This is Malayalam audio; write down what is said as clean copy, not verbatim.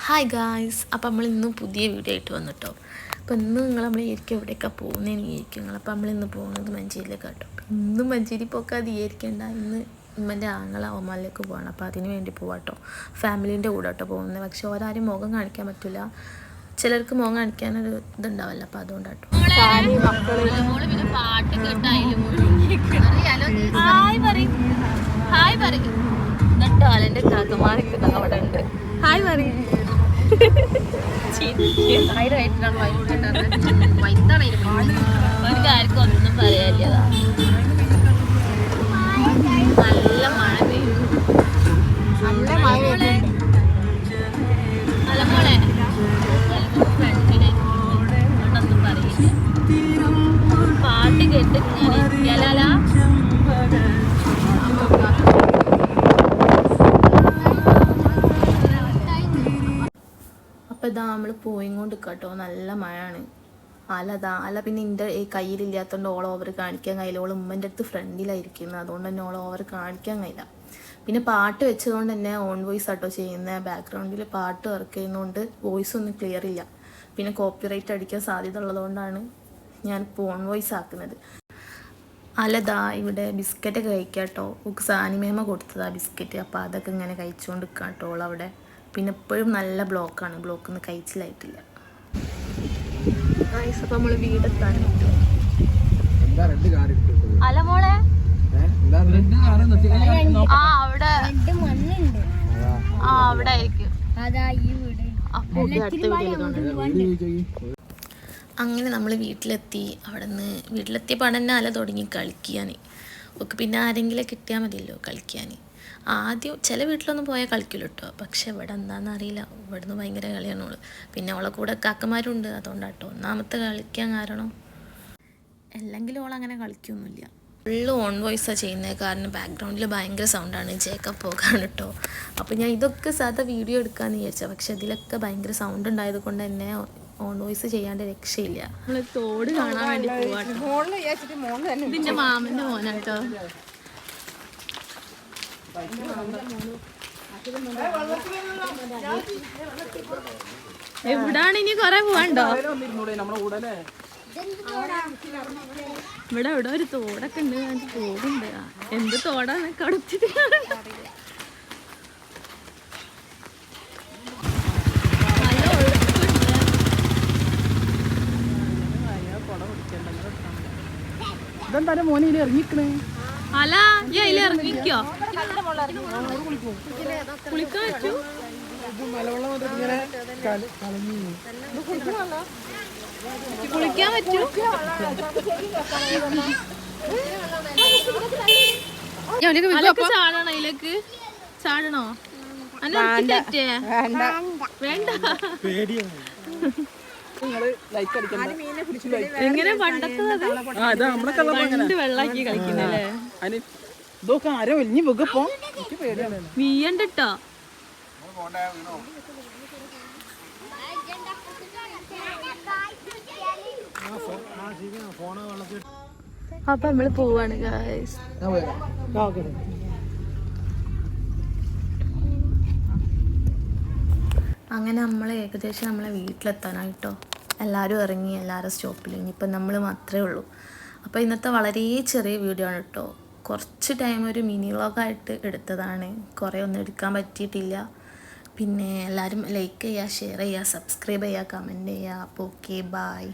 ഹായ് ഗായ്സ്, അപ്പോൾ നമ്മൾ ഇന്നും പുതിയ വീഡിയോ ആയിട്ട് വന്നിട്ടോ. അപ്പോൾ ഇന്ന് നമ്മൾ വിചാരിക്കും എവിടെയൊക്കെ പോകുന്നതെന്ന് വിചാരിക്കും. അപ്പോൾ നമ്മളിന്ന് പോകുന്നത് മഞ്ചേരിയിലേക്ക് കേട്ടോ. ഇന്നും മഞ്ചേരി പോക്കാതെ വിചാരിക്കേണ്ട, ഇന്ന് ഉമ്മൻ്റെ ആങ്ങള ഒമാനിലേക്ക് പോകണം. അപ്പോൾ അതിന് വേണ്ടി പോവാട്ടോ. ഫാമിലീൻ്റെ കൂടെ കേട്ടോ പോകുന്നത്. പക്ഷെ ഓരാരും മുഖം കാണിക്കാൻ പറ്റില്ല, ചിലർക്ക് മുഖം കാണിക്കാനൊരു ഇതുണ്ടാവില്ല. അപ്പോൾ അതുകൊണ്ടാട്ടോ. എൻ്റെ കാക്കമാരൊക്കെ അവിടെ ഉണ്ട്. ഹായ് പറയും. ആർക്കും ഒന്നും പറയാനില്ല. നല്ല മഴ പെയ്യും. നല്ല മഴ അല്ല മോളെ, ഫ്രണ്ടിനെ ഒന്നും പറയില്ല. പാട്ട് കേട്ട് ഇങ്ങനെ അപ്പോൾ ഇതാ നമ്മൾ പോയിക്കൊണ്ട് കേട്ടോ. നല്ല മഴയാണ്. അല പിന്നെ എൻ്റെ ഈ കയ്യിലില്ലാത്തതുകൊണ്ട് ഓൾ ഓവർ കാണിക്കാൻ കഴിയില്ല. ഓൾ ഉമ്മൻ്റെ അടുത്ത് ഫ്രണ്ടിലായിരിക്കുന്നത്, അതുകൊണ്ട് തന്നെ ഓൾ ഓവർ കാണിക്കാൻ കഴിയില്ല. പിന്നെ പാട്ട് വെച്ചതുകൊണ്ട് തന്നെ ഓൺ വോയിസ് ആട്ടോ ചെയ്യുന്നത്. ബാക്ക്ഗ്രൗണ്ടിൽ പാട്ട് വർക്ക് ചെയ്യുന്നതുകൊണ്ട് വോയിസ് ഒന്നും ക്ലിയർ ഇല്ല. പിന്നെ കോപ്പിറൈറ്റ് അടിക്കാൻ സാധ്യത ഉള്ളതുകൊണ്ടാണ് ഞാൻ ഇപ്പോൾ ഓൺ വോയിസ് ആക്കുന്നത്. അലതാ ഇവിടെ ബിസ്ക്കറ്റൊക്കെ കഴിക്കാട്ടോ. ഒക്കെ സാനിമേമ കൊടുത്തതാ ബിസ്ക്കറ്റ്. അപ്പോൾ അതൊക്കെ ഇങ്ങനെ കഴിച്ചുകൊണ്ട് കേട്ടോ ഓളവിടെ. പിന്നെ എപ്പോഴും നല്ല ബ്ലോക്കാണ്, ബ്ലോക്കൊന്നും കഴിച്ചിലായിട്ടില്ല. അപ്പോൾ നമ്മൾ വീടെത്താൻ അല്ല മോളെ അവിടെ ആയിരിക്കും. അങ്ങനെ നമ്മൾ വീട്ടിലെത്തിയ പാടെ തന്നെ അല തുടങ്ങി കളിക്കാൻ. ഒക്കെ പിന്നെ ആരെങ്കിലും കിട്ടിയാൽ മതിയല്ലോ കളിക്കാൻ. ആദ്യം ചില വീട്ടിലൊന്നും പോയാൽ കളിക്കില്ല കേട്ടോ. പക്ഷെ ഇവിടെ എന്താണെന്ന് അറിയില്ല, ഇവിടുന്ന് ഭയങ്കര കളിയാണ് ഓള്. പിന്നെ ഓളെ കൂടെ കാക്കമാരുണ്ട്, അതുകൊണ്ടാട്ടോ ഒന്നാമത്തെ കളിക്കാൻ കാരണം. അല്ലെങ്കിലും ഓളങ്ങനെ കളിക്കൊന്നുമില്ല. ഫുള്ള് ഓൺ വോയിസാണ് ചെയ്യുന്നത്. കാരണം ബാക്ക്ഗ്രൗണ്ടിൽ ഭയങ്കര സൗണ്ടാണ്. ജേക്കബ് പോകാണ് കേട്ടോ. അപ്പോൾ ഞാൻ ഇതൊക്കെ സാധാ വീഡിയോ എടുക്കാമെന്ന് വിചാരിച്ചത്. പക്ഷെ ഇതിലൊക്കെ ഭയങ്കര സൗണ്ട് ഉണ്ടായത് കൊണ്ട് തന്നെ ഓൺ വോയിസ് ചെയ്യാണ്ട് രക്ഷയില്ല. നമ്മൾ തോട് കാണാൻ വേണ്ടി പോവാട്ടോ. ഇതിൻ്റെ മാമൻ്റെ മോനാട്ടോ. എവിടാണ് ഇനി കൊറേ പോവാണ്ടോ? ഇവിടെ എവിടെ ഒരു തോടൊക്കെ ഉണ്ട്, തോടുണ്ട്. എന്ത് തോടാണ് കടത്തിട്ട് ഇതെന്താ മോനെ ഇതിൽ ഇറങ്ങിക്കണേ? അല്ല ഈ അതിൽ ഇറങ്ങിക്കോ? കുളിക്കാൻ പറ്റൂ? കുളിക്കാൻ പറ്റൂ? ചാടണോ അതിലേക്ക്? ചാടണോ? വേണ്ട. എങ്ങനെ പണ്ടത്തെ പണ്ട് വെള്ളാക്കി കളിക്കുന്നല്ലേ? വീയണ്ടോ? അപ്പൊ നമ്മള് പോവാണ് ഗായ്സ്. അങ്ങനെ നമ്മളെ ഏകദേശം നമ്മളെ വീട്ടിലെത്താനായിട്ടോ. എല്ലാവരും ഇറങ്ങി, എല്ലാവരും സ്റ്റോപ്പിൽ. ഇനിയിപ്പോൾ നമ്മൾ മാത്രമേ ഉള്ളൂ. അപ്പോൾ ഇന്നത്തെ വളരെ ചെറിയ വീഡിയോ ആണ് കേട്ടോ. കുറച്ച് ടൈം ഒരു മിനി വ്ളോഗായിട്ട് എടുത്തതാണ്. കുറേ ഒന്നും എടുക്കാൻ പറ്റിയിട്ടില്ല. പിന്നെ എല്ലാവരും ലൈക്ക് ചെയ്യുക, ഷെയർ ചെയ്യുക, സബ്സ്ക്രൈബ് ചെയ്യുക, കമൻറ്റ് ചെയ്യുക. അപ്പോൾ ഓക്കെ, ബായ്.